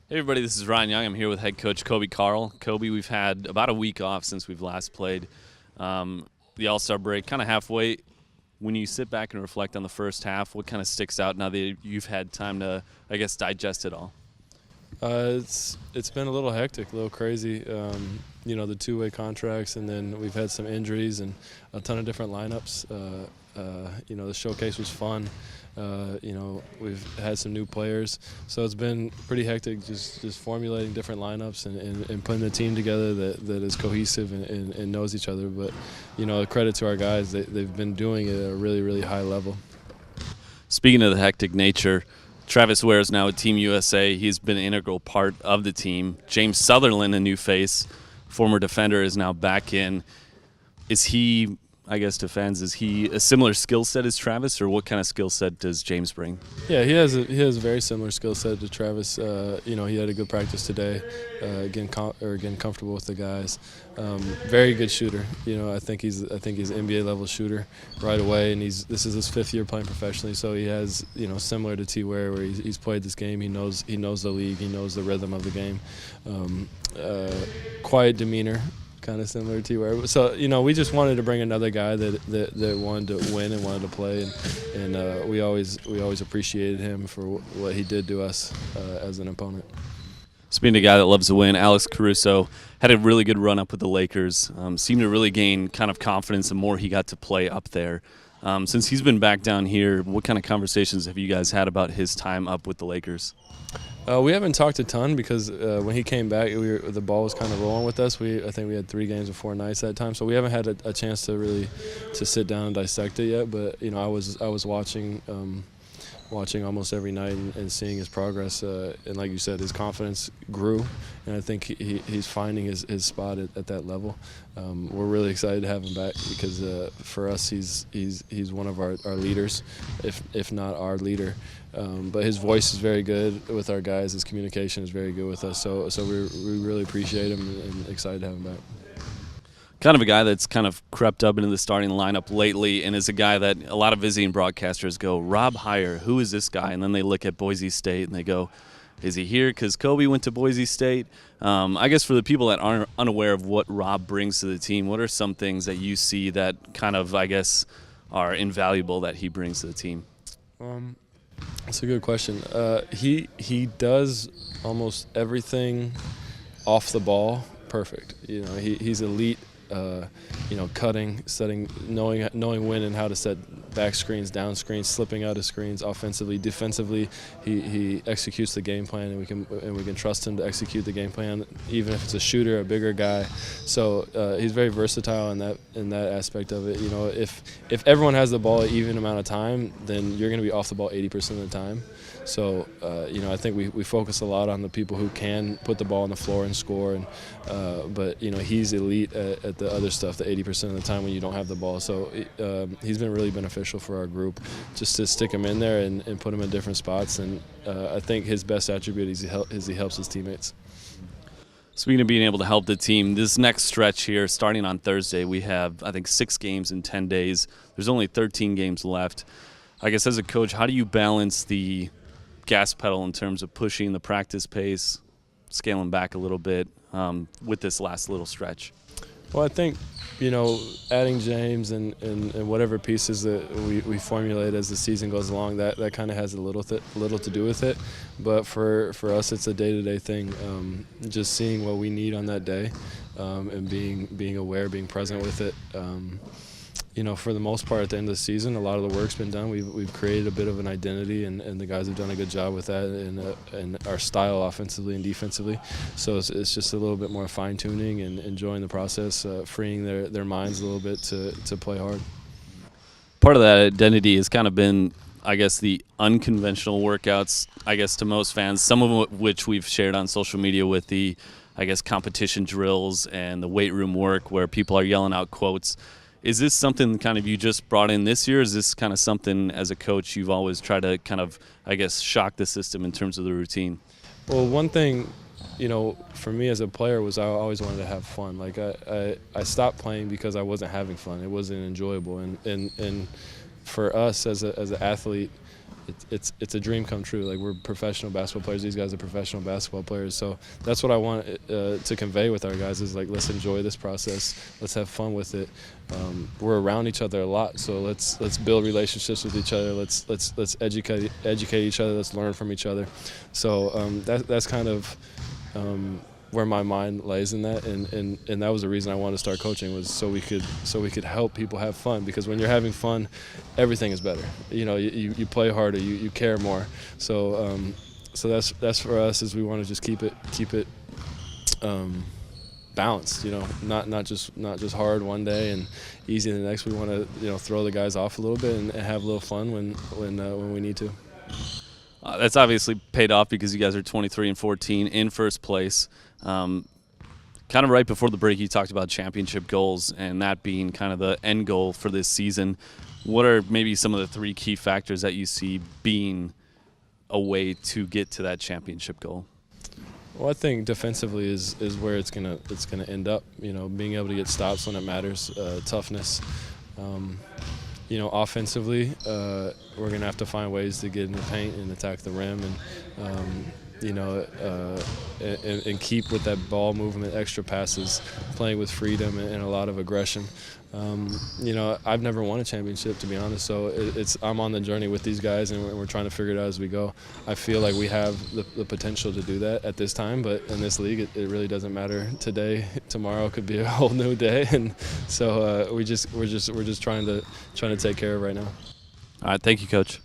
Hey everybody, this is Ryan Young. I'm here with head coach Coby Karl. Coby, we've had about a week off since we've last played the All-Star break, kind of halfway. When you sit back and reflect on the first half, what kind of sticks out now that you've had time to, I guess, digest it all? It's been a little hectic, a little crazy. The two-way contracts, and then we've had some injuries and a ton of different lineups. The showcase was fun. We've had some new players, so it's been pretty hectic just formulating different lineups and putting a team together that is cohesive and knows each other. But, credit to our guys, they've been doing it at a really, really high level. Speaking of the hectic nature, Travis Ware is now at Team USA. He's been an integral part of the team. James Southerland, a new face, former defender, is now back in. Is he, I guess to fans, is he a similar skill set as Travis, or what kind of skill set does James bring? Yeah, he has a very similar skill set to Travis. He had a good practice today, getting comfortable with the guys. Very good shooter. I think he's an NBA level shooter right away, and this is his 5th year playing professionally. So he has similar to T. Ware, where he's played this game. He knows the league. He knows the rhythm of the game. Quiet demeanor, kind of similar to where. So we just wanted to bring another guy that wanted to win and wanted to play, and we always appreciated him for what he did to us as an opponent. Speaking of a guy that loves to win, Alex Caruso had a really good run up with the Lakers. Seemed to really gain kind of confidence the more he got to play up there. Since he's been back down here, what kind of conversations have you guys had about his time up with the Lakers? We haven't talked a ton because when he came back, the ball was kind of rolling with us. I think we had 3 games of 4 nights that time, so we haven't had a chance to really sit down and dissect it yet. But I was watching almost every night and seeing his progress. And like you said, his confidence grew, and I think he's finding his spot at that level. We're really excited to have him back because for us, he's one of our leaders, if not our leader. But his voice is very good with our guys. His communication is very good with us. So we really appreciate him and excited to have him back. Kind of a guy that's kind of crept up into the starting lineup lately, and is a guy that a lot of visiting broadcasters go, Rob Heyer, who is this guy? And then they look at Boise State and they go, is he here because Coby went to Boise State? I guess for the people that aren't unaware of what Rob brings to the team, what are some things that you see that kind of, I guess, are invaluable that he brings to the team? That's a good question. He does almost everything off the ball perfect. He's elite. Cutting, setting, knowing when and how to set back screens, down screens, slipping out of screens, offensively, defensively. He executes the game plan, and we can trust him to execute the game plan, even if it's a shooter, a bigger guy. So he's very versatile in that aspect of it. If everyone has the ball an even amount of time, then you're going to be off the ball 80% of the time. So I think we focus a lot on the people who can put the ball on the floor and score, but he's elite at the other stuff, the 80% of the time when you don't have the ball. So he's been really beneficial for our group, just to stick him in there and put him in different spots. And I think his best attribute is he helps his teammates. Speaking of being able to help the team, this next stretch here, starting on Thursday, we have, I think, 6 games in 10 days. There's only 13 games left. I guess as a coach, how do you balance the gas pedal in terms of pushing the practice pace, scaling back a little bit with this last little stretch? Well, I think, adding James and whatever pieces that we formulate as the season goes along, that kind of has a little to do with it. But for us, it's a day-to-day thing, just seeing what we need on that day and being aware, being present with it. For the most part, at the end of the season, a lot of the work's been done. We've created a bit of an identity, and the guys have done a good job with that, and our style offensively and defensively. So it's just a little bit more fine-tuning and enjoying the process, freeing their minds a little bit to play hard. Part of that identity has kind of been, I guess, the unconventional workouts, I guess, to most fans, some of which we've shared on social media with the, I guess, competition drills and the weight room work where people are yelling out quotes. Is this something kind of you just brought in this year? Is this kind of something as a coach you've always tried to kind of, I guess, shock the system in terms of the routine? Well, one thing, for me as a player was I always wanted to have fun. Like I stopped playing because I wasn't having fun. It wasn't enjoyable. And for us as an athlete, it's a dream come true. Like, we're professional basketball players. These guys are professional basketball players. So that's what I want to convey with our guys is, like, let's enjoy this process. Let's have fun with it. We're around each other a lot, so let's build relationships with each other. Let's educate each other. Let's learn from each other. So that's kind of where my mind lays in that, and that was the reason I wanted to start coaching, was so we could help people have fun, because when you're having fun, everything is better. You play harder, you care more. So that's for us, is we want to just keep it balanced. Not just hard one day and easy the next. We want to throw the guys off a little bit and have a little fun when we need to. That's obviously paid off, because you guys are 23-14 in first place. Kind of right before the break, you talked about championship goals and that being kind of the end goal for this season. What are maybe some of the 3 key factors that you see being a way to get to that championship goal? Well, I think defensively is where it's gonna end up. Being able to get stops when it matters, toughness. Offensively, we're gonna have to find ways to get in the paint and attack the rim, and keep with that ball movement, extra passes, playing with freedom and a lot of aggression. I've never won a championship, to be honest, so I'm on the journey with these guys, and we're trying to figure it out as we go. I feel like we have the potential to do that at this time, but in this league, it really doesn't matter. Today, tomorrow could be a whole new day, and so we're just trying to take care of right now. All right, thank you, Coach.